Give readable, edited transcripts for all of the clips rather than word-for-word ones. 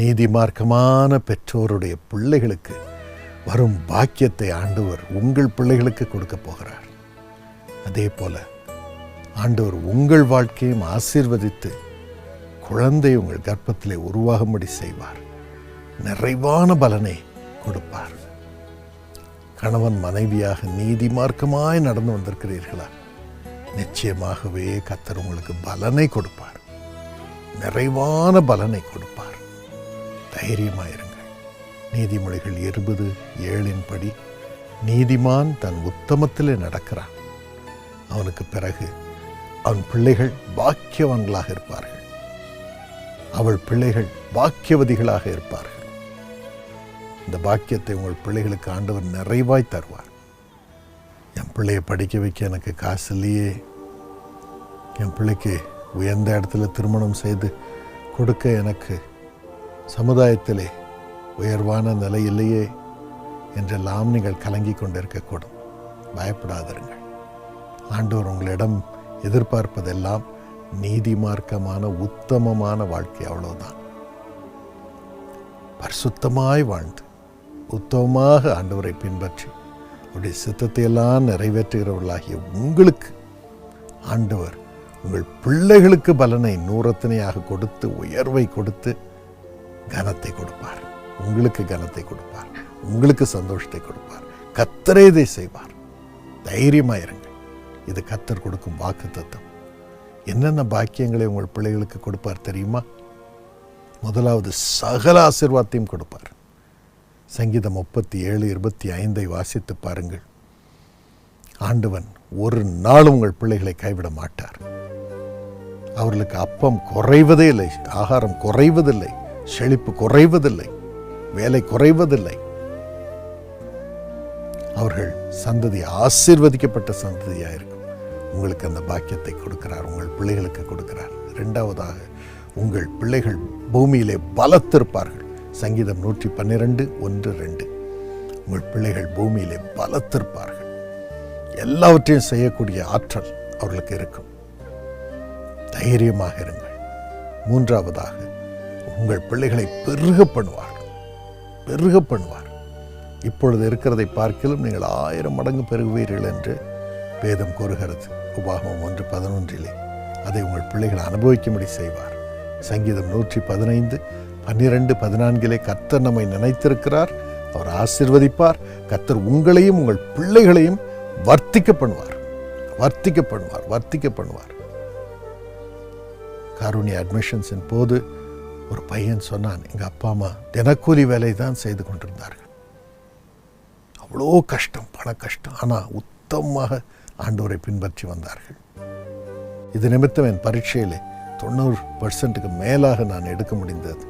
நீதிமார்க்கமான பெற்றோருடைய பிள்ளைகளுக்கு வரும் பாக்கியத்தை ஆண்டவர் உங்கள் பிள்ளைகளுக்கு கொடுக்க போகிறார். அதே போல ஆண்டவர் உங்கள் வாழ்க்கையும் ஆசீர்வதித்து குழந்தை உங்கள் கர்ப்பத்திலே உருவாகும்படி செய்வார். நிறைவான பலனை கொடுப்பார். கணவன் மனைவியாக நீதிமார்க்கமாய் நடந்து வந்திருக்கிறீர்களா? நிச்சயமாகவே கர்த்தர் உங்களுக்கு பலனை கொடுப்பார். நிறைவான பலனை கொடுப்பார். தைரியமாயிருங்கள். நீதிமொழிகள் 20:7 நீதிமான் தன் உத்தமத்திலே நடக்கிறான். அவனுக்கு பிறகு அவன் பிள்ளைகள் பாக்கியவான்களாக இருப்பார்கள். அவள் பிள்ளைகள் பாக்கியவதிகளாக இருப்பார்கள். இந்த பாக்கியத்தை உங்கள் பிள்ளைகளுக்கு ஆண்டவர் நிறைவாய் தருவார். என் பிள்ளையை படிக்க வைக்க எனக்கு காசு இல்லையே, என் பிள்ளைக்கு உயர்ந்த இடத்துல திருமணம் செய்து கொடுக்க எனக்கு சமுதாயத்திலே உயர்வான நிலை இல்லையே என்றெல்லாம் நீங்கள் கலங்கி கொண்டிருக்கக்கூடும். பயப்படாதிருங்கள். ஆண்டவர் உங்களிடம் எதிர்பார்ப்பதெல்லாம் நீதிமார்க்கமான உத்தமமான வாழ்க்கை. அவ்வளவுதான். பரிசுத்தமாய் வாழ்ந்து உத்தமமாக ஆண்டவரை பின்பற்றி அவருடைய சித்தத்தை எல்லாம் நிறைவேற்றுகிறவர்களாகிய உங்களுக்கு ஆண்டவர் உங்கள் பிள்ளைகளுக்கு பலனை நூறத்தனையாக கொடுத்து உயர்வை கொடுத்து கனத்தை கொடுப்பார். உங்களுக்கு கனத்தை கொடுப்பார். உங்களுக்கு சந்தோஷத்தை கொடுப்பார். கர்த்தரே இதை செய்வார். தைரியமாயிருங்கள். இது கர்த்தர் கொடுக்கும் வாக்குத்தத்தம். என்னென்ன பாக்கியங்களை உங்கள் பிள்ளைகளுக்கு கொடுப்பார் தெரியுமா? முதலாவது சகல ஆசீர்வாதத்தையும் கொடுப்பார். சங்கீதம் 37:25 வாசித்து பாருங்கள். ஆண்டவன் ஒரு நாளும் உங்கள் பிள்ளைகளை கைவிட மாட்டார். அவர்களுக்கு அப்பம் குறைவதே இல்லை, ஆகாரம் குறைவதில்லை, செழிப்பு குறைவதில்லை, வேலை குறைவதில்லை. அவர்கள் சந்ததி ஆசீர்வதிக்கப்பட்ட சந்ததியாக இருக்கும். உங்களுக்கு அந்த பாக்கியத்தை கொடுக்கிறார். உங்கள் பிள்ளைகளுக்கு கொடுக்கிறார். இரண்டாவதாக, உங்கள் பிள்ளைகள் பூமியிலே பலத்திருப்பார்கள். சங்கீதம் 112:1-2 உங்கள் பிள்ளைகள் பூமியிலே பலத்திருப்பார்கள். எல்லாவற்றையும் செய்யக்கூடிய ஆற்றல் அவர்களுக்கு இருக்கும். தைரியமாக இருங்கள். மூன்றாவதாக, உங்கள் பிள்ளைகளை பெருக பண்ணுவார். இப்பொழுது இருக்கிறதை பார்க்கிலும் நீங்கள் 1000 மடங்கு பெருகுவீர்கள் என்று வேதம் கூறுகிறது. உபாகமம் 1:11 அதை உங்கள் பிள்ளைகள் அனுபவிக்கும்படி செய்வார். சங்கீதம் 115:12-14 கர்த்தர் நம்மை நினைத்திருக்கிறார். அவர் ஆசீர்வதிப்பார். கர்த்தர் உங்களையும் உங்கள் பிள்ளைகளையும் வர்த்திக்க பண்ணுவார். காருண்ய அட்மிஷன்ஸின் போது ஒரு பையன் சொன்னான், எங்கள் அப்பா அம்மா தினக்கூலி வேலை தான் செய்து கொண்டிருந்தார்கள். அவ்வளோ கஷ்டம், பண கஷ்டம். ஆனால் உத்தமமாக ஆண்டவரை பின்பற்றி வந்தார்கள். இது நிமித்தம் என் பரீட்சையிலே 90% மேலாக நான் எடுக்க முடிந்தது.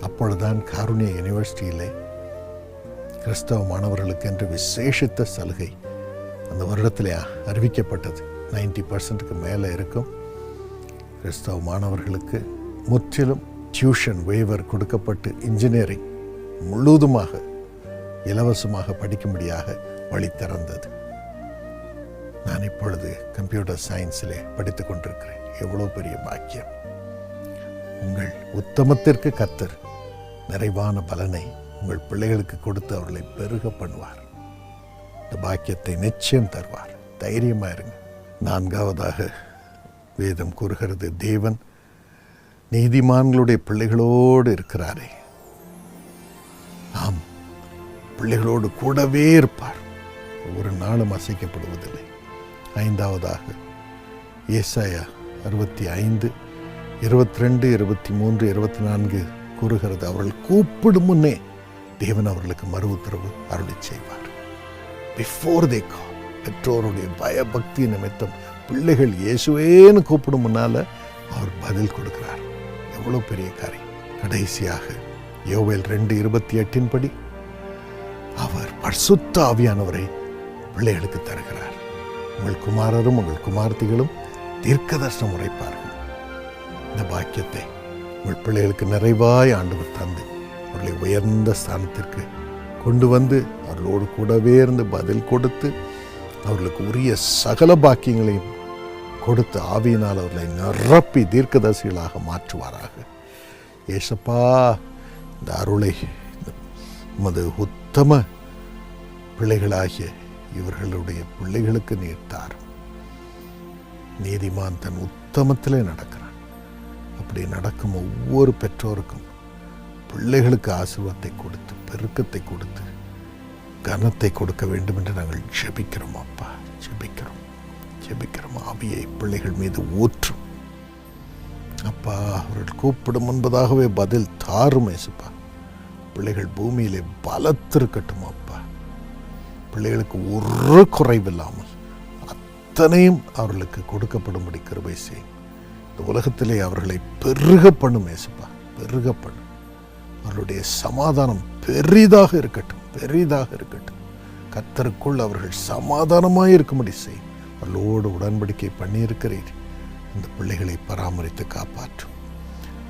அப்பொழுதுதான் காருண்ய யூனிவர்சிட்டியிலே கிறிஸ்தவ மாணவர்களுக்கு என்று விசேஷித்த சலுகை அந்த வருடத்திலே அறிவிக்கப்பட்டது. 90% மேலே இருக்கும் கிறிஸ்தவ மாணவர்களுக்கு முற்றிலும் டியூஷன் வேவர் கொடுக்கப்பட்டு இன்ஜினியரிங் முழுவதுமாக இலவசமாக படிக்கும்படியாக வழி திறந்தது. நான் இப்பொழுது கம்ப்யூட்டர் சயின்ஸிலே படித்து கொண்டிருக்கிறேன். எவ்வளோ பெரிய பாக்கியம்! உங்கள் உத்தமத்திற்கு கர்த்தர் நிறைவான பலனை உங்கள் பிள்ளைகளுக்கு கொடுத்து அவர்களை பெருக பண்ணுவார். இந்த பாக்கியத்தை நிச்சயம் தருவார். தைரியமாக இருங்க. நான்காவதாக வேதம் கூறுகிறது, தேவன் நீதிமான்களுடைய பிள்ளைகளோடு இருக்கிறாரே. ஆம், பிள்ளைகளோடு கூடவே இருப்பார். ஒரு நாளும் அசைக்கப்படுவதில்லை. ஐந்தாவதாக ஏசாயா 65:22-23-24 கூறுகிறது, அவர்கள் கூப்பிடும் முன்னே தேவன் அவர்களுக்கு மறு உத்தரவு அருளி செய்வார். பிஃபோர் தே கால். பெற்றோருடைய பயபக்தி நிமித்தம் பிள்ளைகள் இயேசுவேன்னு கூப்பிடும் முன்னால அவர் பதில் கொடுக்கிறார். எவ்வளவு பெரிய காரியம்! கடைசியாக யோவேல் 2:28 படி அவர் பரிசுத்த ஆவியானவரை பிள்ளைகளுக்கு தருகிறார். உங்கள் குமாரரும் உங்கள் குமார்த்திகளும் தீர்க்கதரிசனம் உரைப்பார்கள். இந்த பாக்கியத்தை உங்கள் பிள்ளைகளுக்கு நிறைவாய் ஆண்டவர் தந்து அவர்களை உயர்ந்த ஸ்தானத்திற்கு கொண்டு வந்து அவர்களோடு கூடவே இருந்து பதில் கொடுத்து அவர்களுக்கு உரிய சகல பாக்கியங்களையும் கொடுத்து ஆவியினால் அவர்களை நிரப்பி தீர்க்கதரிசிகளாக மாற்றுவாராக. ஏசப்பா, இந்த அருளை உமது உத்தம பிள்ளைகளாகிய இவர்களுடைய பிள்ளைகளுக்கு நீர் தாரும். நீதிமான் தன் உத்தமத்திலே நடக்கிறான். அப்படி நடக்கும் ஒவ்வொரு பெற்றோருக்கும் பிள்ளைகளுக்கு ஆசீர்வாதத்தை கொடுத்து, பெருக்கத்தை கொடுத்து, கனத்தை கொடுக்க வேண்டும் என்று நாங்கள் ஜெபிக்கிறோம் அப்பா. ஜெபிக்கிறோம். ஆவியை பிள்ளைகள் மீது ஊற்றும் அப்பா. அவர்கள் கூப்பிடும் முன்பதாகவே பதில் தாரும் ஏசுப்பா. பிள்ளைகள் பூமியிலே பலத்திருக்கட்டும் அப்பா. பிள்ளைகளுக்கு ஒரு குறைவில்லாமல் அத்தனையும் அவர்களுக்கு கொடுக்கப்படும்படி கிருபை செய்யும். இந்த உலகத்திலே அவர்களை பெருக பண்ணும் ஏசுப்பா, பெருக பண்ணும். அவர்களுடைய சமாதானம் பெரிதாக இருக்கட்டும். கர்த்தருக்குள் அவர்கள் சமாதானமாய் இருக்கும்படி செய்யும். அவர்களோடு உடன்படிக்கை பண்ணியிருக்கிறீர். இந்த பிள்ளைகளை பராமரித்து காப்பாற்றும்.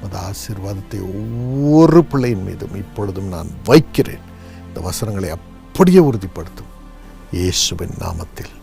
அந்த ஆசீர்வாதத்தை ஒவ்வொரு பிள்ளையின் மீதும் இப்பொழுதும் நான் வைக்கிறேன். இந்த வசனங்களை அப்படியே உறுதிப்படுத்தும். இயேசுவின் நாமத்தில்